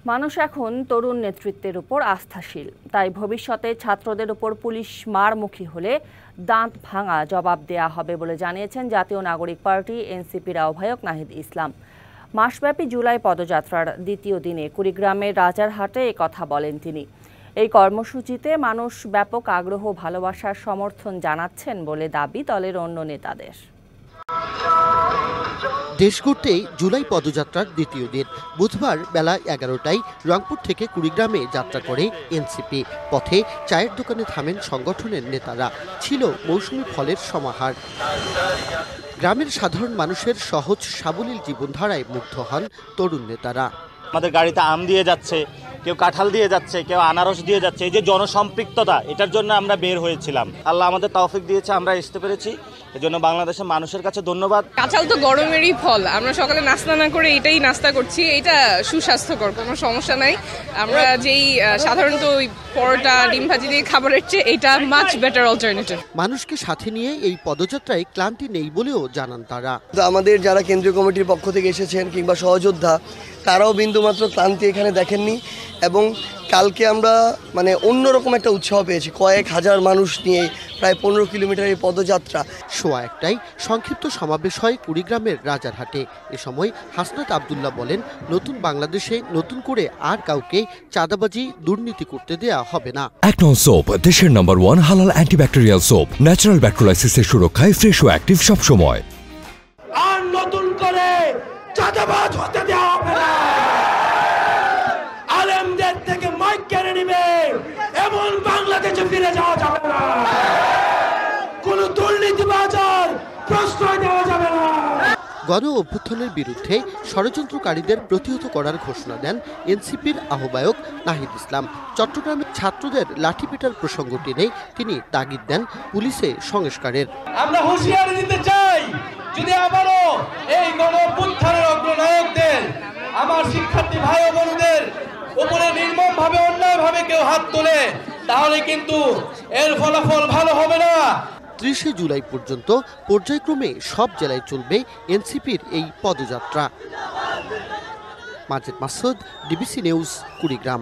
মানুষ এখন তরুণ নেতৃত্বের উপর আস্থাশীল, তাই ভবিষ্যতে ছাত্রদের উপর পুলিশ মারমুখী হলে দাঁত ভাঙা জবাব দেয়া হবে বলে জানিয়েছেন জাতীয় নাগরিক পার্টি এনসিপির আহ্বায়ক নাহিদ ইসলাম। মাসব্যাপী জুলাই পদযাত্রার দ্বিতীয় দিনে কুড়িগ্রামের রাজারহাটে কথা বলেন তিনি। এই কর্মসূচিতে মানুষ ব্যাপক আগ্রহ ভালোবাসার সমর্থন জানাচ্ছেন বলে দাবি দলের অন্য নেতাদের। দেশ ঘুরতেই জুলাই পদযাত্রার দ্বিতীয় দিন বুধবার বেলা 11টায় রংপুর থেকে কুড়িগ্রামে যাত্রা করে এনসিপি। পথে চায়ের দোকানে থামেন সংগঠনের নেতারা। ছিল মৌসুমি ফলের সমাহার। গ্রামের সাধারণ মানুষের সহজ সাবলীল জীবনধারায় মুগ্ধ হন তরুণ নেতারা। আমাদের গাড়িতে আম দিয়ে যাচ্ছে, কেউ কাঁঠাল দিয়ে যাচ্ছে, কেউ আনারস দিয়ে যাচ্ছে। এই যে জনসম্পৃক্ততা, এটার জন্য আমরা বের হয়েছিলাম। আল্লাহ আমাদের তৌফিক দিয়েছে, আমরা আসতে পেরেছি। এজন্য বাংলাদেশের মানুষের কাছে ধন্যবাদ। কাঁঠাল তো গরমেরই ফল, আমরা সকালে নাস্তা না করে এটাই নাস্তা করছি। এটা সুস্বাস্থ্যকর, কোনো সমস্যা নাই। আমরা যেই সাধারণত ওই পরোটা ডিম ভাজি দিয়ে খাবারের চেয়ে এটা মাচ বেটার অল্টারনেটিভ। মানুষকে সাথে নিয়ে এই পদযাত্রায় ক্লান্তি নেই বলেও জানান তারা। আমাদের যারা কেন্দ্রীয় কমিটির পক্ষ থেকে এসেছেন কিংবা সহযোদ্ধা, তারাও বিন্দুমাত্র ক্লান্তি এখানে দেখেননি। এবং কালকে আমরা অন্যরকম একটা উৎসাহ পেয়েছি। কয়েক হাজার মানুষ নিয়ে প্রায় 15 কিলোমিটার এই পদযাত্রা। সোয়া একটাই সংক্ষিপ্ত সমাবেশ হয় কুড়িগ্রামের রাজারহাটে। এ সময় হাসনাত আবদুল্লাহ বলেন, নতুন বাংলাদেশে নতুন করে আর কাউকে চাঁদাবাজি দুর্নীতি করতে দেয়া হবে না। একনন সোপ, দেশের নাম্বার 1 হালাল অ্যান্টিব্যাকটেরিয়াল সোপ, ন্যাচারাল ব্যাকটেরিয়ালাইসিসের সুরক্ষায় ফ্রেশ ও অ্যাক্টিভ সব সময়। আর নতুন করে চাঁদাবাজ হতে দেওয়া হবে না। আলেমদের থেকে মাইক কেড়ে নিবে এমন বাংলাদেশে ফিরে যাওয়া যাবে না। কোন দুর্নীতিবাজের প্রশ্রয় দেওয়া যাবে না। গণ অভ্যুত্থানের বিরুদ্ধে ষড়যন্ত্রকারীদের প্রতিহত করার ঘোষণা দেন এনসিপির আহ্বায়ক নাহিদ ইসলাম। চট্টগ্রামে ছাত্রদের লাঠিপেটার প্রসঙ্গ টেনে তিনি তাগিদ দেন পুলিশে সংস্কারের। আমরা হুঁশিয়ারি দিতে চাই, যদি আবারও এই গণ অভ্যুত্থানের অগ্রনায়কদের, আমার শিক্ষার্থী ভাই ও বোনদের উপরে নির্মমভাবে অন্যায়ভাবে কেউ হাত তোলে, তাহলে কিন্তু এর ফলাফল ভালো হবে না। 30 জুলাই পর্যন্ত পর্যায়ক্রমে সব জেলায় চলবে এনসিপির এই পদযাত্রা। Majed Masud, DBC news, Kurigram.